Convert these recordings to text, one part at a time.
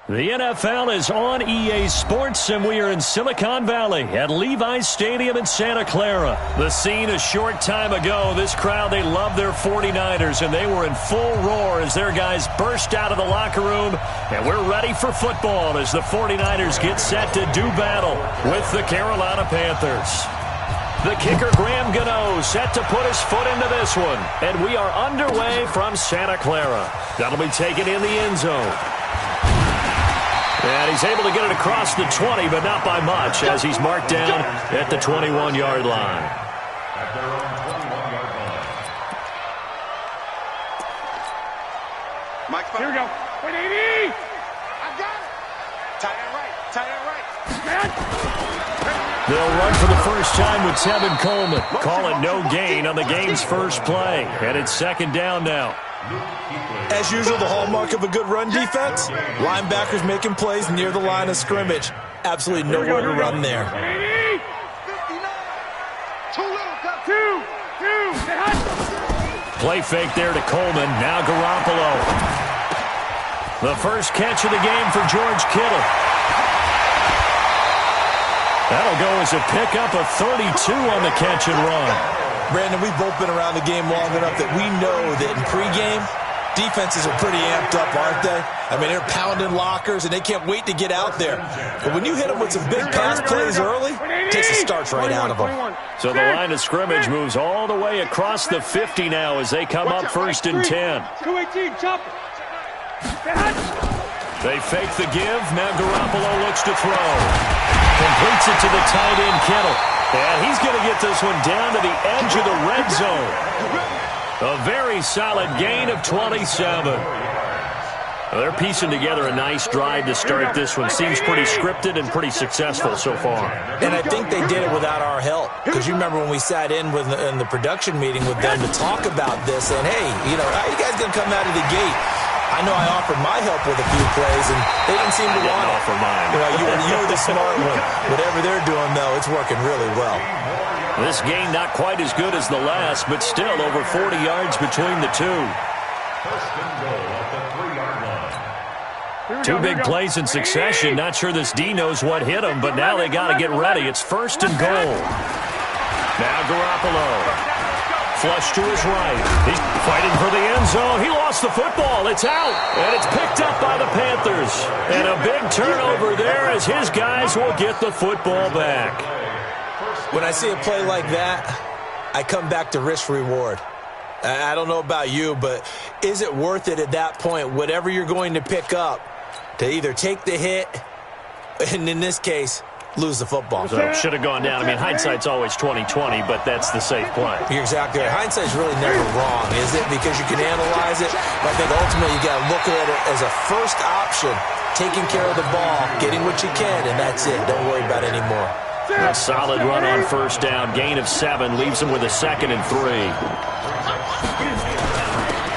The NFL is on EA Sports, and we are in Silicon Valley at Levi's Stadium in Santa Clara. The scene a short time ago. This crowd, they love their 49ers, and they were in full roar as their guys burst out of the locker room. And we're ready for football as the 49ers get set to do battle with the Carolina Panthers. The kicker, Graham Gano, set to put his foot into this one. And we are underway from Santa Clara. That'll be taken in the end zone. And he's able to get it across the 20, but not by much, as he's marked down at the 21-yard line. Here we go. 180. I got it. Tight end right. Tight end right. They'll run for the first time with Tevin Coleman. Call it no gain on the game's first play. And it's second down now. As usual, the hallmark of a good run defense, linebackers making plays near the line of scrimmage. Absolutely nowhere to run there. 59. Play fake there to Coleman. Now Garoppolo. The first catch of the game for George Kittle. That'll go as a pickup of 32 on the catch and run. Brandon, we've both been around the game long enough that we know that in pregame, defenses are pretty amped up, aren't they? I mean, they're pounding lockers, and they can't wait to get out there. But when you hit them with some big pass plays early, it takes the starts right out of them. So the line of scrimmage moves all the way across the 50 now as they come up first and 10. 218, chop. They fake the give. Now Garoppolo looks to throw. Completes it to the tight end, Kittle. And he's going to get this one down to the edge of the red zone. A very solid gain of 27. They're piecing together a nice drive to start this one. Seems pretty scripted and pretty successful so far. And I think they did it without our help. Because you remember when we sat in the production meeting with them to talk about this, and hey, how are you guys going to come out of the gate? I know I offered my help with a few plays, and they didn't seem to want it. Offer mine. You're the smart one. Whatever they're doing, though, it's working really well. This game not quite as good as the last, but still over 40 yards between the two. Two big plays in succession. Not sure this D knows what hit him, but now they got to get ready. It's first and goal. Now Garoppolo. Flush to his right. He's fighting for the end zone. He lost the football. It's out. And it's picked up by the Panthers. And a big turnover there as his guys will get the football back. When I see a play like that, I come back to risk-reward. I don't know about you, but is it worth it at that point, whatever you're going to pick up, to either take the hit, and in this case, lose the football? So should have gone down. I mean, hindsight's always 20/20, but that's the safe play. You're exactly right. Hindsight's really never wrong, is it? Because you can analyze it. But I think ultimately you got to look at it as a first option, taking care of the ball, getting what you can, and that's it. Don't worry about it anymore. A solid run on first down. Gain of 7 leaves him with a 2nd and 3.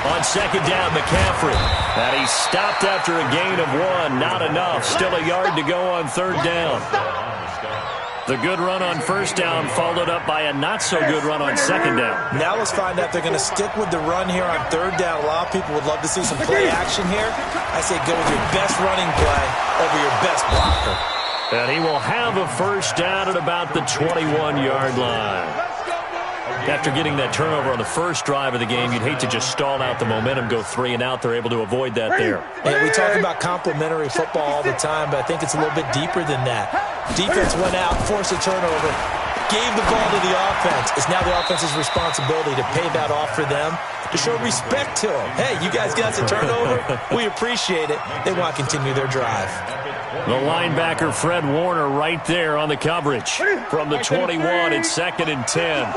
On second down, McCaffrey. And he's stopped after a gain of 1. Not enough. Still a yard to go on third down. The good run on first down followed up by a not-so-good run on second down. Now let's find out if they're going to stick with the run here on third down. A lot of people would love to see some play action here. I say go with your best running play over your best blocker. And he will have a first down at about the 21-yard line. After getting that turnover on the first drive of the game, you'd hate to just stall out the momentum, go 3 and out. They're able to avoid that there. And we talk about complementary football all the time, but I think it's a little bit deeper than that. Defense went out, forced a turnover, gave the ball to the offense. It's now the offense's responsibility to pay that off for them, to show respect to them. Hey, you guys got the turnover. We appreciate it. They want to continue their drive. The linebacker, Fred Warner, right there on the coverage. From the 21, it's 2nd and 10.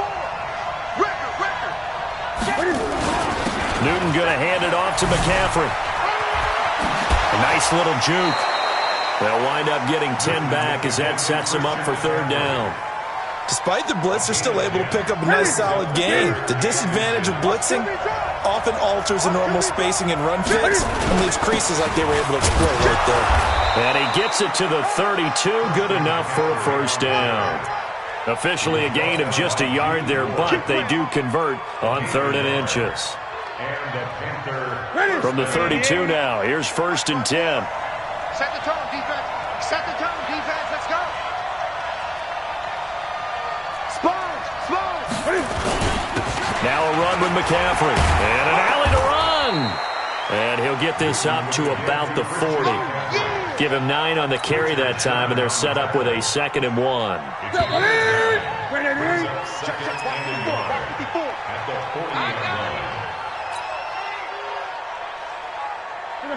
Newton going to hand it off to McCaffrey. A nice little juke. They'll wind up getting 10 back as that sets them up for third down. Despite the blitz, they're still able to pick up a nice solid gain. The disadvantage of blitzing often alters the normal spacing and run fits and leaves creases like they were able to exploit right there. And he gets it to the 32. Good enough for a first down. Officially a gain of just a yard there, but they do convert on 3rd and inches. From the 32 now, here's 1st and 10. Set the tone, defense. Set the tone, defense. Let's go. Now a run with McCaffrey. And an alley to run. And he'll get this up to about the 40. Give him 9 on the carry that time, and they're set up with a 2nd and 1.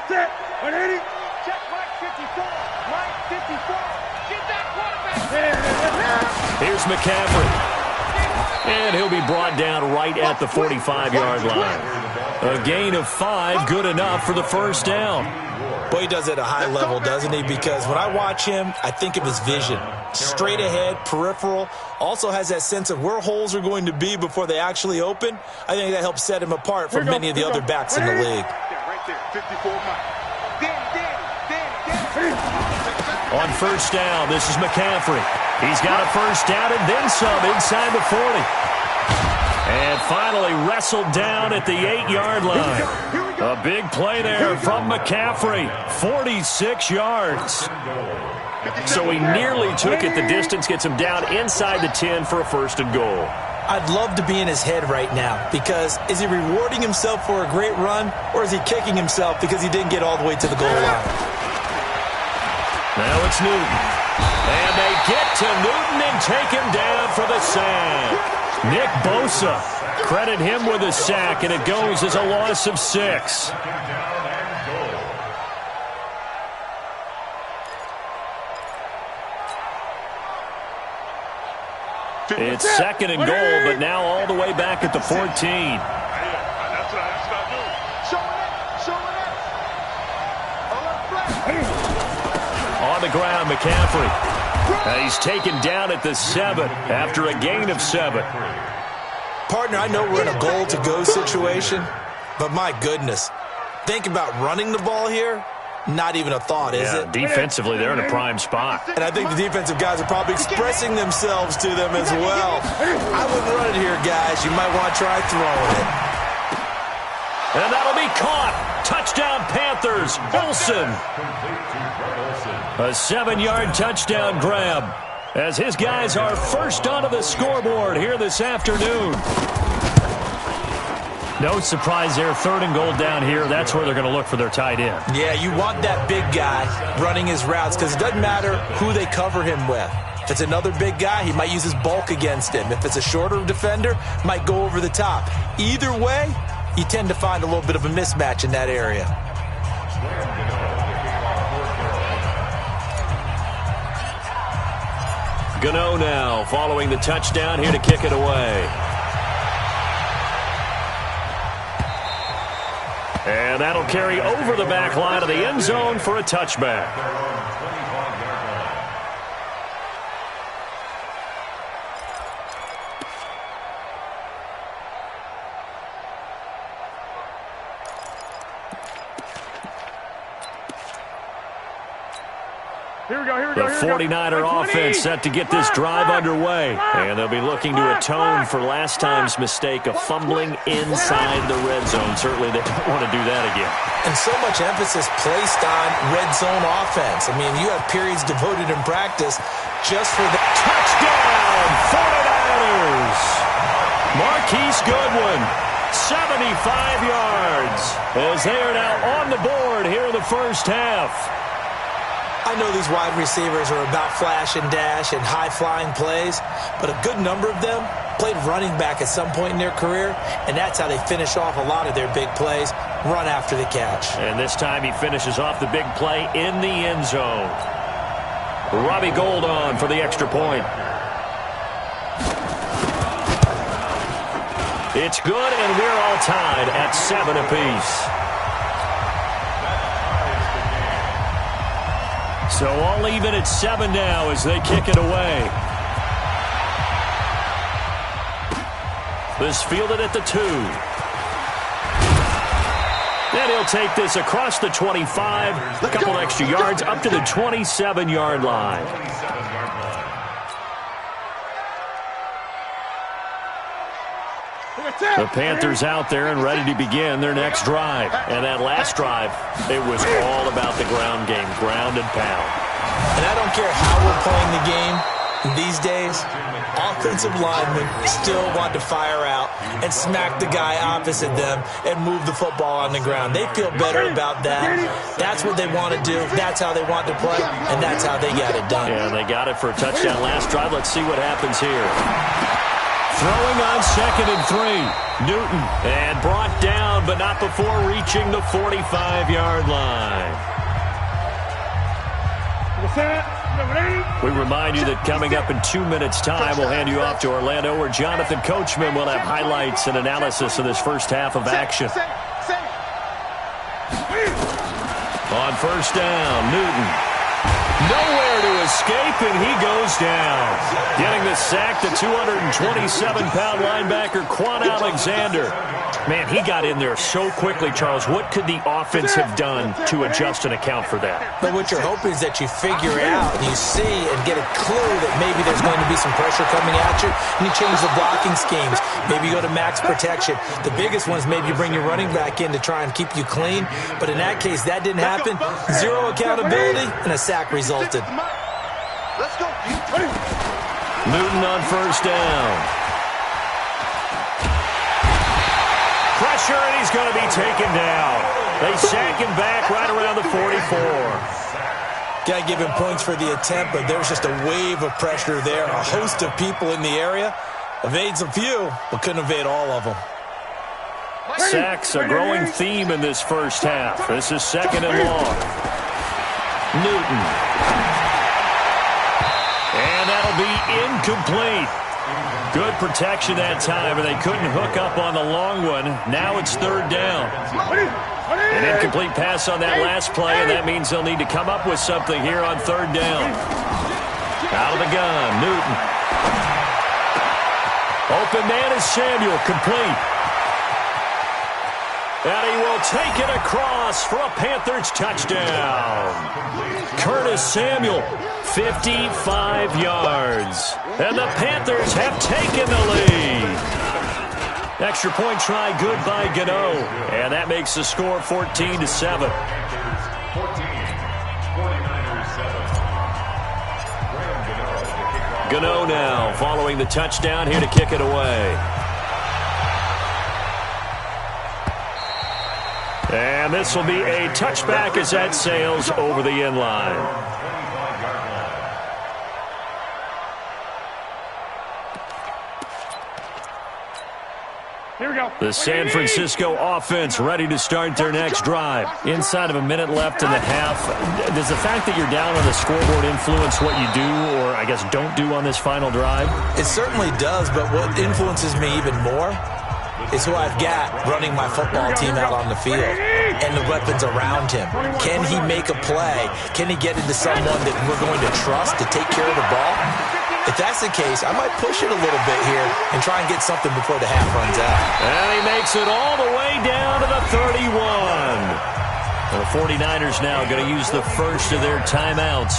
Set. 180. Check Mike 54. Mike 54. Get that quarterback. Here's McCaffrey. And he'll be brought down right at the 45-yard line. A gain of 5, good enough for the first down. Boy, he does it at a high level, doesn't he? Because when I watch him, I think of his vision. Straight ahead, peripheral. Also has that sense of where holes are going to be before they actually open. I think that helps set him apart from many of the other backs in the league. Right there, 54 Mike. On first down, this is McCaffrey. He's got a first down and then some inside the 40. And finally wrestled down at the 8-yard line. A big play there from McCaffrey. 46 yards. So he nearly took it the distance, gets him down inside the 10 for a 1st and goal. I'd love to be in his head right now because is he rewarding himself for a great run or is he kicking himself because he didn't get all the way to the goal line? Now it's Newton. And they get to Newton and take him down for the sack. Nick Bosa. Credit him with a sack, and it goes as a loss of 6. It's 2nd and goal, but now all the way back at the 14. On the ground, McCaffrey. He's taken down at the 7 after a gain of 7. Partner, I know we're in a goal-to-go situation, but my goodness. Think about running the ball here. Not even a thought, is it? Defensively, they're in a prime spot. And I think the defensive guys are probably expressing themselves to them as well. I wouldn't run it here, guys. You might want to try throwing it. And that'll be caught. Touchdown, Panthers. Olsen. A 7-yard touchdown grab as his guys are first onto the scoreboard here this afternoon. No surprise there. 3rd and goal down here. That's where they're going to look for their tight end. Yeah, you want that big guy running his routes because it doesn't matter who they cover him with. If it's another big guy, he might use his bulk against him. If it's a shorter defender, might go over the top. Either way, you tend to find a little bit of a mismatch in that area. Gano now following the touchdown here to kick it away. And that'll carry over the back line of the end zone for a touchback. The 49er offense set to get this drive underway. And they'll be looking to atone for last time's mistake of fumbling inside the red zone. Certainly they don't want to do that again. And so much emphasis placed on red zone offense. I mean, you have periods devoted in practice just for the touchdown 49ers. Marquise Goodwin, 75 yards, as they are now on the board here in the first half. I know these wide receivers are about flash and dash and high-flying plays, but a good number of them played running back at some point in their career, and that's how they finish off a lot of their big plays, run after the catch. And this time he finishes off the big play in the end zone. Robbie Gould on for the extra point. It's good, and we're all tied at 7 apiece. So all even at 7 now as they kick it away. This fielded at the 2. Then he'll take this across the 25, a couple extra yards up to the 27-yard line. The Panthers out there and ready to begin their next drive. And that last drive, it was all about the ground game, ground and pound. And I don't care how we're playing the game these days, offensive linemen still want to fire out and smack the guy opposite them and move the football on the ground. They feel better about that. That's what they want to do. That's how they want to play, and that's how they got it done. Yeah, they got it for a touchdown last drive. Let's see what happens here. Throwing on 2nd and 3. Newton, and brought down, but not before reaching the 45-yard line. We remind you that coming up in 2 minutes' time, we'll hand you off to Orlando, where Jonathan Coachman will have highlights and analysis of this first half of action. On first down, Newton. Nowhere to escape, and he goes down. Getting the sack, the 227-pound linebacker, Quan Alexander. Man, he got in there so quickly, Charles. What could the offense have done to adjust and account for that? But what you're hoping is that you figure out and you see and get a clue that maybe there's going to be some pressure coming at you, and you change the blocking schemes. Maybe you go to max protection. The biggest one is maybe you bring your running back in to try and keep you clean. But in that case, that didn't happen. Zero accountability, and a sack resulted. Let's go. Newton on first down. Pressure, and he's going to be taken down. They sack him back right around the 44. Got to give him points for the attempt, but there's just a wave of pressure there. A host of people in the area. Evades a few, but couldn't evade all of them. Sacks, a growing theme in this first half. This is 2nd and long. Newton. And that'll be incomplete. Good protection that time, and they couldn't hook up on the long one. Now it's 3rd down. An incomplete pass on that last play, and that means they'll need to come up with something here on 3rd down. Out of the gun, Newton. Open man is Samuel, complete. And he will take it across for a Panthers touchdown. Curtis Samuel, 55 yards. And the Panthers have taken the lead. Extra point try good by Gano. And that makes the score 14-7. Gano now following the touchdown here to kick it away. And this will be a touchback as that sails over the end line. Here we go. The San Francisco offense ready to start their next drive. Inside of a minute left in the half. Does the fact that you're down on the scoreboard influence what you do, or I guess don't do on this final drive? It certainly does, but what influences me even more is who I've got running my football team out on the field and the weapons around him. Can he make a play? Can he get into someone that we're going to trust to take care of the ball? If that's the case, I might push it a little bit here and try and get something before the half runs out. And he makes it all the way down to the 31. And the 49ers now going to use the first of their timeouts,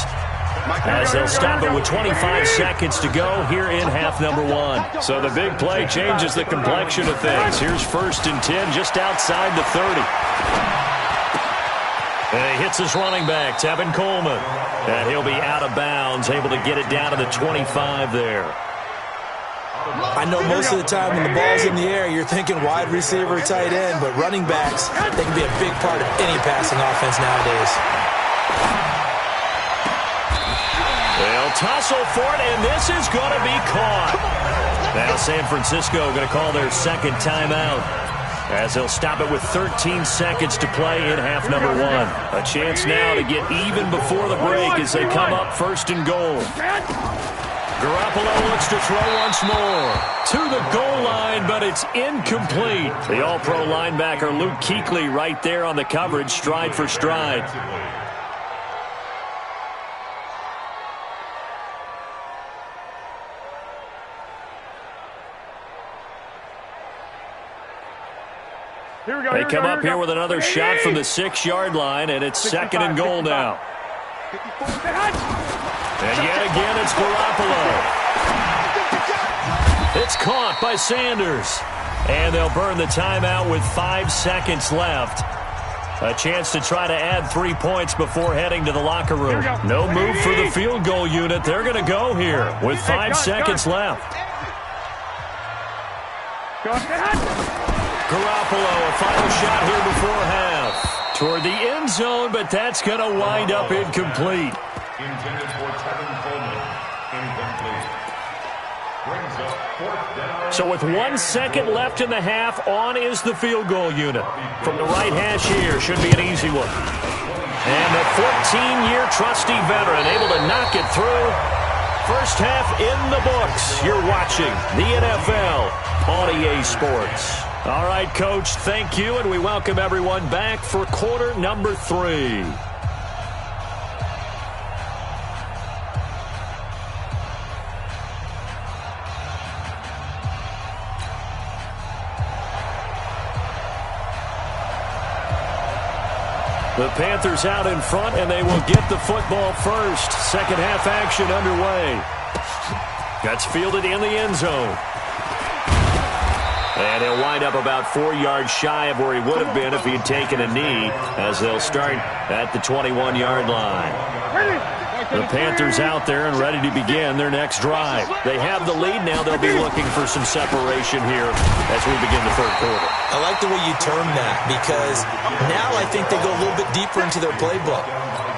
as they'll stop it with 25 seconds to go here in half number 1. So the big play changes the complexion of things. Here's 1st and 10 just outside the 30. And he hits his running back, Tevin Coleman. And he'll be out of bounds, able to get it down to the 25 there. I know most of the time when the ball's in the air, you're thinking wide receiver, tight end, but running backs, they can be a big part of any passing offense nowadays. They'll tussle for it, and this is going to be caught. Now San Francisco going to call their second timeout, as they'll stop it with 13 seconds to play in half number 1. A chance now to get even before the break as they come up 1st and goal. Garoppolo looks to throw once more to the goal line, but it's incomplete. The all-pro linebacker Luke Kuechly right there on the coverage, stride for stride. They come up here with another shot from the 6-yard line, and it's 2nd and goal now. And yet again, it's Garoppolo. It's caught by Sanders. And they'll burn the timeout with 5 seconds left. A chance to try to add 3 points before heading to the locker room. No move for the field goal unit. They're going to go here with 5 seconds left. Garoppolo, a final shot here before half. Toward the end zone, but that's going to wind up incomplete. Intended for Tevin Coleman. Incomplete. Brings up 4th down. So with 1 second left in the half, on is the field goal unit. From the right hash here, should be an easy one. And the 14-year trusty veteran able to knock it through. First half in the books. You're watching the NFL on EA Sports. All right, Coach, thank you, and we welcome everyone back for quarter number 3. The Panthers out in front, and they will get the football first. Second half action underway. That's fielded in the end zone. And he'll wind up about 4 yards shy of where he would have been if he had taken a knee, as they'll start at the 21-yard line. The Panthers out there and ready to begin their next drive. They have the lead now. They'll be looking for some separation here as we begin the third quarter. I like the way you term that, because now I think they go a little bit deeper into their playbook.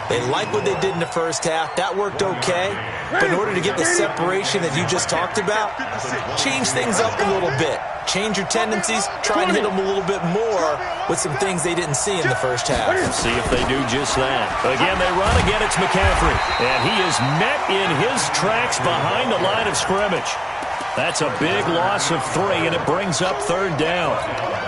They like what they did in the first half. That worked okay. But in order to get the separation that you just talked about, change things up a little bit. Change your tendencies. Try and hit them a little bit more with some things they didn't see in the first half. See if they do just that. Again, they run again. It's McCaffrey. And he is met in his tracks behind the line of scrimmage. That's a big loss of 3, and it brings up third down.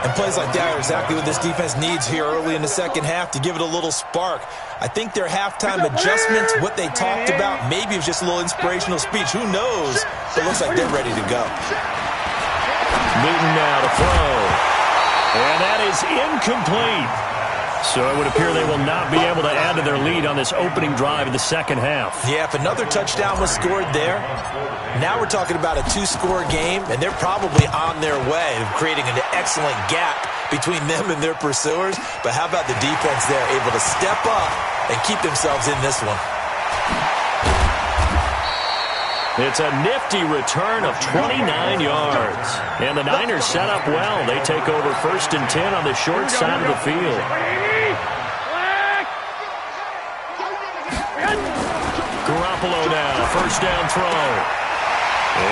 And plays like that are exactly what this defense needs here early in the second half to give it a little spark. I think their halftime adjustments, what they talked about, maybe it was just a little inspirational speech. Who knows? But it looks like they're ready to go. Newton now to throw. And that is incomplete. So it would appear they will not be able to add to their lead on this opening drive of the second half. Yeah, if another touchdown was scored there, now we're talking about a 2-score game, and they're probably on their way of creating an excellent gap between them and their pursuers. But how about the defense there, able to step up and keep themselves in this one? It's a nifty return of 29 yards. And the Niners set up well. They take over 1st and 10 on the short side of the field. Garoppolo now, first down throw.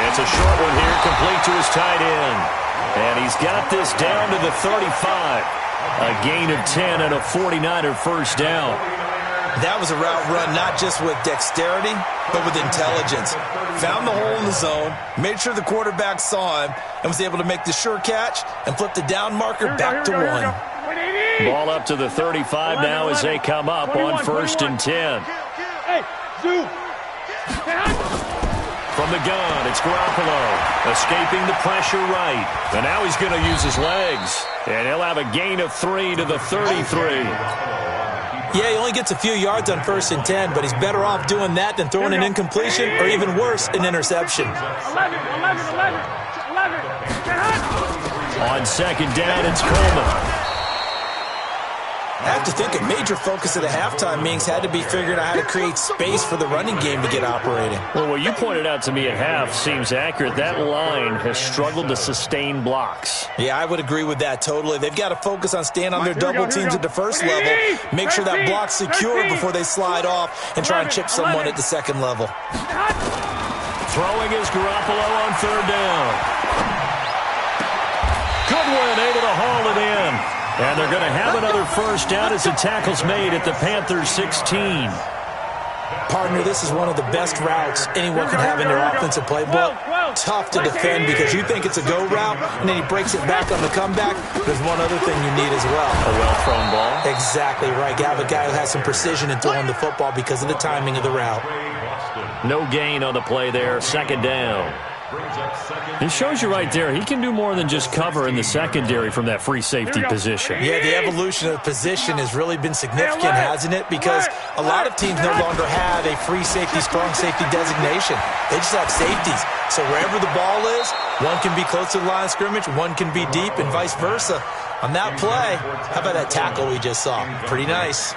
It's a short one here, complete to his tight end. And he's got this down to the 35. A gain of 10 and a 49er first down. That was a route run not just with dexterity, but with intelligence. Found the hole in the zone, made sure the quarterback saw him, and was able to make the sure catch and flip the down marker back to 1. Ball up to the 35 now as they come up on 1st and 10. From the gun, it's Garoppolo, escaping the pressure right. And now he's going to use his legs. And he'll have a gain of 3 to the 33. Yeah, he only gets a few yards on 1st and 10, but he's better off doing that than throwing an incompletion or even worse, an interception. 11. On second down, it's Coleman. I have to think a major focus of the halftime meetings had to be figuring out how to create space for the running game to get operating. Well, what you pointed out to me at half seems accurate. That line has struggled to sustain blocks. Yeah, I would agree with that totally. They've got to focus on staying on their double teams at the first level, make sure that block's secure before they slide off and try and chip someone at the second level. Throwing is Garoppolo on third down. Goodwin able to haul it in. And they're going to have another first down as the tackle's made at the Panthers 16. Partner, this is one of the best routes anyone can have in their offensive playbook. Tough to defend because you think it's a go route, and then he breaks it back on the comeback. There's one other thing you need as well. A well-thrown ball. Exactly right. You have a guy who has some precision in throwing the football because of the timing of the route. No gain on the play there. Second down. Brings up second. It shows you right there, he can do more than just cover in the secondary from that free safety position. Yeah, the evolution of the position has really been significant, hasn't it? Because a lot of teams no longer have a free safety, strong safety designation. They just have safeties. So wherever the ball is, one can be close to the line of scrimmage, one can be deep, and vice versa. On that play, how about that tackle we just saw? Pretty nice.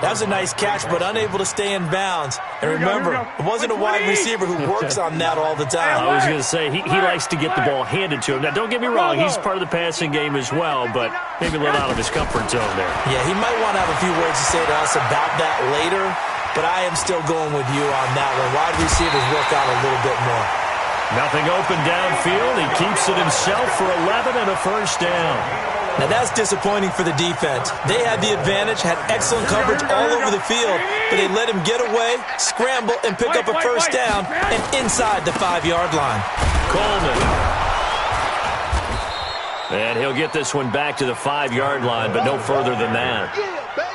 That was a nice catch, but unable to stay in bounds. And remember, it wasn't a wide receiver who works on that all the time. I was going to say, he likes to get the ball handed to him. Now, don't get me wrong, he's part of the passing game as well, but maybe a little out of his comfort zone there. Yeah, he might want to have a few words to say to us about that later, but I am still going with you on that one. Wide receivers work out a little bit more. Nothing open downfield. He keeps it himself for 11 and a first down. Now that's disappointing for the defense. They had the advantage, had excellent coverage all over the field, but they let him get away, scramble, and pick up a first down, and inside the 5-yard line. Coleman. And he'll get this one back to the 5-yard line, but no further than that.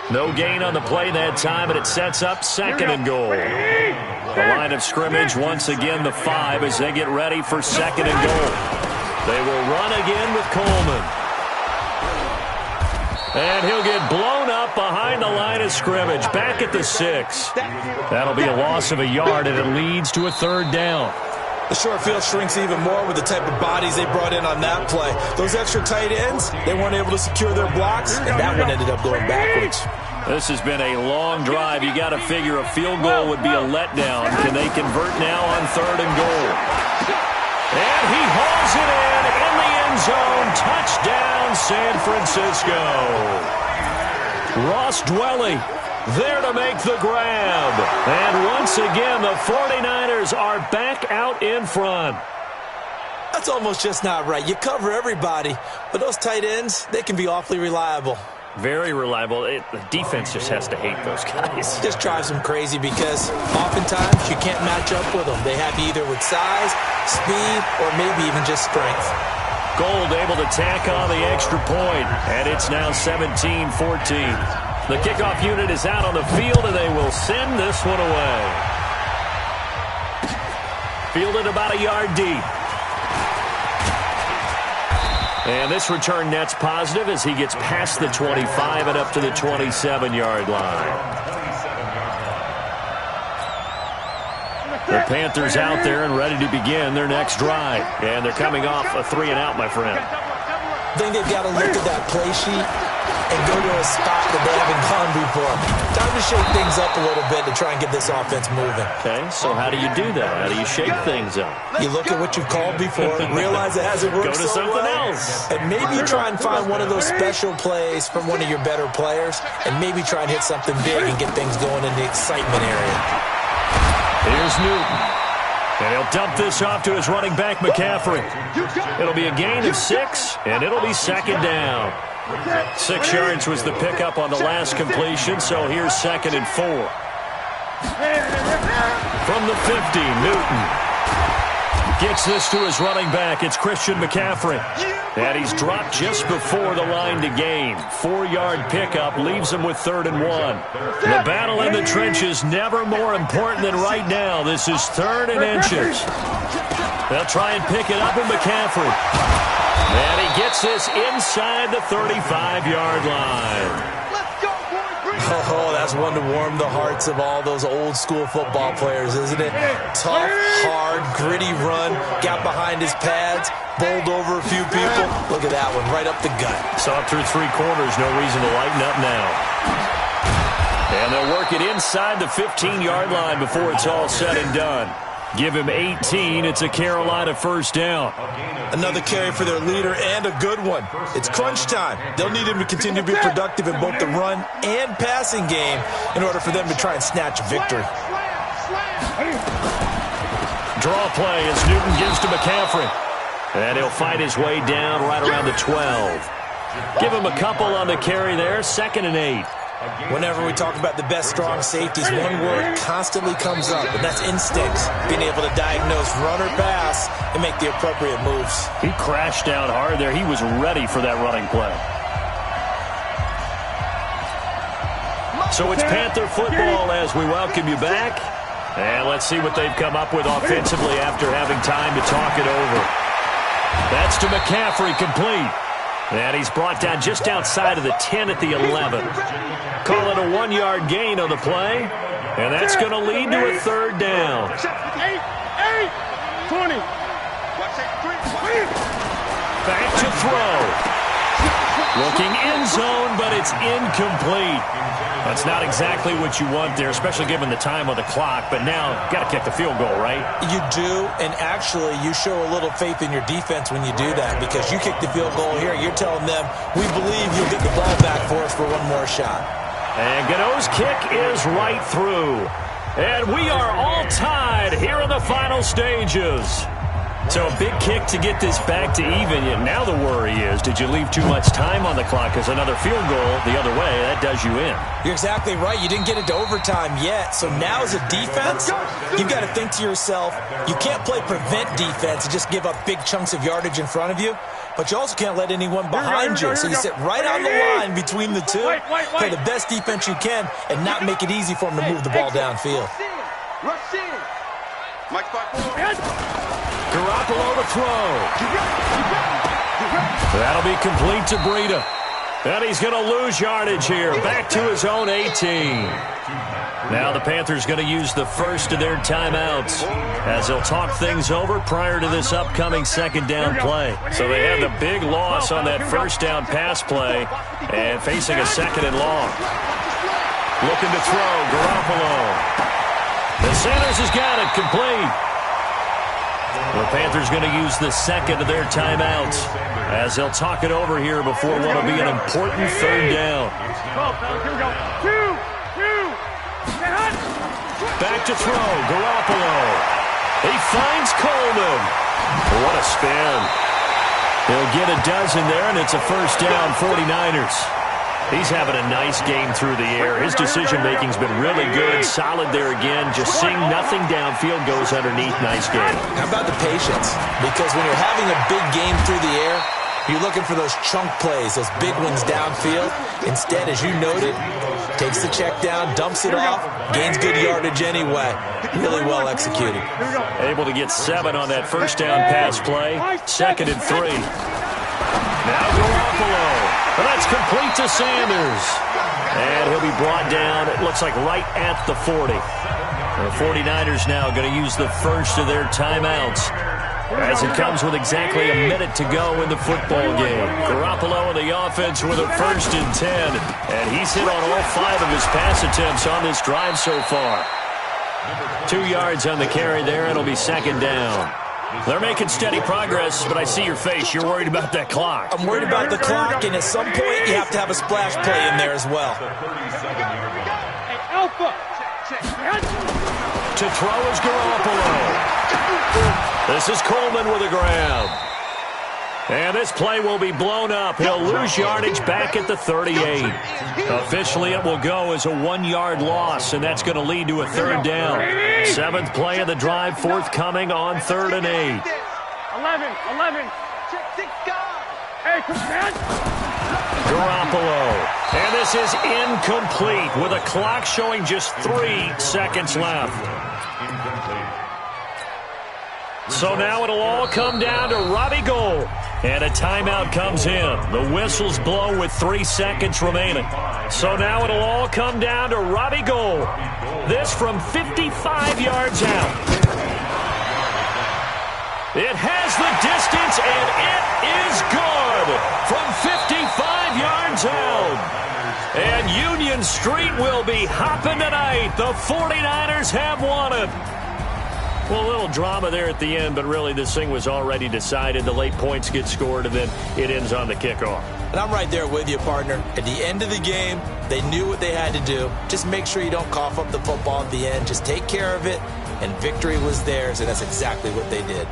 No gain on the play that time, and it sets up second and goal. The line of scrimmage, once again, the 5 as they get ready for second and goal. They will run again with Coleman. And he'll get blown up behind the line of scrimmage, back at the 6. That'll be a loss of a yard, and it leads to a third down. The short field shrinks even more with the type of bodies they brought in on that play. Those extra tight ends, they weren't able to secure their blocks, and that one ended up going backwards. This has been a long drive. You got to figure a field goal would be a letdown. Can they convert now on third and goal? And he hauls it in the end zone. Touchdown, San Francisco. Ross Dwelly there to make the grab. And once again, the 49ers are back out in front. That's almost just not right. You cover everybody, but those tight ends, they can be awfully reliable. Very reliable. The defense just has to hate those guys. Just drives them crazy because oftentimes you can't match up with them. They have you either with size, speed, or maybe even just strength. Gold able to tack on the extra point, and it's now 17-14. The kickoff unit is out on the field, and they will send this one away. Fielded about a yard deep. And this return net's positive as he gets past the 25 and up to the 27-yard line. The Panthers out there and ready to begin their next drive. And they're coming off a 3-and-out, my friend. I think they've got to look at that play sheet and go to a spot that they haven't gone before. Time to shake things up a little bit to try and get this offense moving. Okay, so how do you do that? How do you shake things up? You look at what you've called before, realize it hasn't worked Go to so something well, else. and maybe try and find one of those special plays from one of your better players, and maybe try and hit something big and get things going in the excitement area. Here's Newton. And he'll dump this off to his running back, McCaffrey. It'll be a gain of 6, and it'll be second down. 6 yards was the pickup on the last completion, so here's second and 4. From the 50, Newton gets this to his running back. It's Christian McCaffrey. And he's dropped just before the line to gain. 4-yard pickup leaves him with 3rd and 1. The battle in the trenches never more important than right now. This is 3rd and inches. They'll try and pick it up in McCaffrey. And he gets this inside the 35-yard line. Oh, that's one to warm the hearts of all those old-school football players, isn't it? Tough, hard, gritty run, got behind his pads, bowled over a few people. Look at that one, right up the gut. Saw it through 3 quarters, no reason to lighten up now. And they'll work it inside the 15-yard line before it's all said and done. Give him 18. It's a Carolina first down. Another carry for their leader and a good one. It's crunch time. They'll need him to continue to be productive in both the run and passing game in order for them to try and snatch a victory. Draw play as Newton gives to McCaffrey. And he'll fight his way down right around the 12. Give him a couple on the carry there. 2nd and 8. Whenever we talk about the best strong safeties, one word constantly comes up, and that's instincts. Being able to diagnose run or pass and make the appropriate moves. He crashed down hard there. He was ready for that running play. So it's Panther football as we welcome you back. And let's see what they've come up with offensively after having time to talk it over. That's to McCaffrey, complete. And he's brought down just outside of the 10 at the 11. Call it a 1-yard gain on the play. And that's going to lead to a third down. 20. Back to throw. Looking end zone, but it's incomplete. That's not exactly what you want there, especially given the time on the clock. But now, got to kick the field goal, right? You do, and actually, you show a little faith in your defense when you do that, because you kick the field goal here, you're telling them, we believe you'll get the ball back for us for one more shot. And Gano's kick is right through. And we are all tied here in the final stages. So a big kick to get this back to even. Yet now the worry is, did you leave too much time on the clock? Because another field goal the other way, that does you in. You're exactly right. You didn't get it to overtime yet. So now as a defense, you've got to think to yourself, you can't play prevent defense and just give up big chunks of yardage in front of you. But you also can't let anyone behind you. So you sit right on the line between the two, play the best defense you can, and not make it easy for them to move the ball downfield. Rush in. Mike 5-4. Garoppolo to throw. That'll be complete to Breida. And he's going to lose yardage here. Back to his own 18. Now the Panthers going to use the first of their timeouts as they'll talk things over prior to this upcoming second down play. So they had the big loss on that first down pass play and facing a second and long. Looking to throw, Garoppolo. And Sanders has got it, complete. The Panthers going to use the second of their timeouts as they'll talk it over here before what will be an important third down. Back to throw, Garoppolo. He finds Coleman. What a spin. He'll get a dozen there, and it's a first down, 49ers. He's having a nice game through the air. His decision-making's been really good. Solid there again. Just seeing nothing downfield goes underneath. Nice game. How about the patience? Because when you're having a big game through the air, you're looking for those chunk plays, those big ones downfield. Instead, as you noted, takes the check down, dumps it off, gains good yardage anyway. Really well executed. Able to get 7 on that first down pass play. 2nd and 3. Now Garoppolo. But that's complete to Sanders. And he'll be brought down, it looks like right at the 40. The 49ers now going to use the first of their timeouts as it comes with exactly a minute to go in the football game. Garoppolo in the offense with a 1st and 10. And he's hit on all 5 of his pass attempts on this drive so far. 2 yards on the carry there. It'll be 2nd down. They're making steady progress, but I see your face. You're worried about that clock. I'm worried about the clock, and at some point, you have to have a splash play in there as well. To throw is Garoppolo. This is Coleman with a grab. And this play will be blown up. He'll lose yardage back at the 38. Officially, it will go as a 1-yard loss, and that's going to lead to a third down. 7th play of the drive, forthcoming on 3rd and 8. 11. Garoppolo. And this is incomplete with a clock showing just 3 seconds left. So now it'll all come down to Robbie Gould. And a timeout comes in. The whistles blow with 3 seconds remaining. So now it'll all come down to Robbie Gould. This from 55 yards out. It has the distance, and it is good from 55 yards out. And Union Street will be hopping tonight. The 49ers have won it. Well, a little drama there at the end, but really this thing was already decided. The late points get scored, and then it ends on the kickoff. And I'm right there with you, partner. At the end of the game, they knew what they had to do. Just make sure you don't cough up the football at the end. Just take care of it, and victory was theirs, and that's exactly what they did.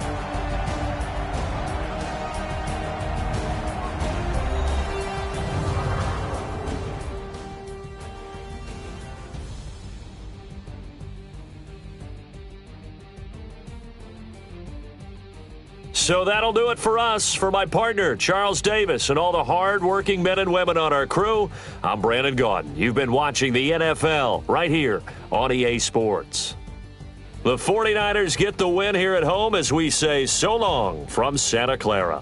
So that'll do it for us. For my partner, Charles Davis, and all the hard-working men and women on our crew, I'm Brandon Gaudin. You've been watching the NFL right here on EA Sports. The 49ers get the win here at home as we say so long from Santa Clara.